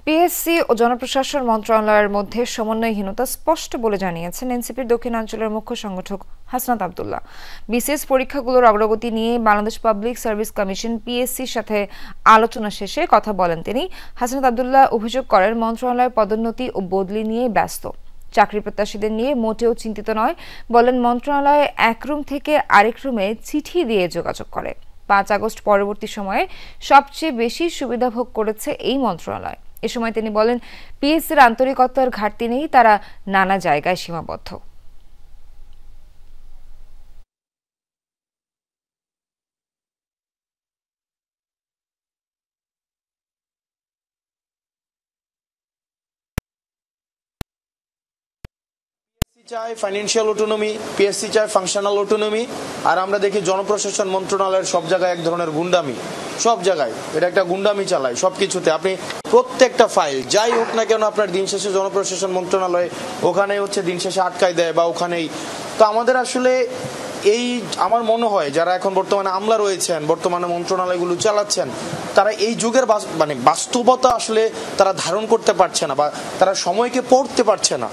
PSC ও জনপ্রশাসন মন্ত্রণালয়ের মধ্যে সমন্বয়হীনতা স্পষ্ট বলে জানিয়েছেন এনসিপির দক্ষিণাঞ্চলের মুখ্য সংগঠক হাসনাত আব্দুল্লাহ। বিসিএস পরীক্ষাগুলোর অগ্রগতি নিয়ে বাংলাদেশ পাবলিক সার্ভিস কমিশন পিএসসির সাথে আলোচনা শেষে কথা বলেন তিনি। হাসনাত আব্দুল্লাহ অভিযোগ করেন, মন্ত্রণালয় পদোন্নতি ও বদলি নিয়ে ব্যস্ত, চাকরি প্রত্যাশীদের নিয়ে মোটেও চিন্তিত নয়। বলেন, মন্ত্রণালয় এক রুম থেকে আরেক রুমে চিঠি দিয়ে যোগাযোগ করে। 5 আগস্ট পরবর্তী সময়ে সবচেয়ে বেশি সুবিধা ভোগ করেছে এই মন্ত্রণালয়। এ সময় তিনি বলেন, পিএসসির আন্তরিকতার ঘাটতি নেই, তারা নানা জায়গায় সীমাবদ্ধ। চায় ফাইন্যান্সিয়াল অটোনমি, পিএসসি চায় ফাংশনাল অটোনমি, আর আমরা দেখি জনপ্রশাসন মন্ত্রণালয়ের সব জায়গায় এক ধরনের গুন্ডামি। সব জায়গায় এটা একটা গুন্ডামি চালায় সবকিছুতে। আপনি প্রত্যেকটা ফাইল যাই হোক না কেন, আপনার দিন শেষে জনপ্রশাসন মন্ত্রণালয় ওখানে হচ্ছে দিন শেষে আটকায় দেয় বা ওখানেই। তো আমাদের আসলে এই আমার মনে হয় যারা এখন বর্তমানে আমলা রয়েছেন, বর্তমানে মন্ত্রণালয়গুলো চালাচ্ছেন, তারা এই যুগের বাস্তবতা আসলে তারা ধারণ করতে পারছে না বা তারা সময়কে পড়তে পারছে না।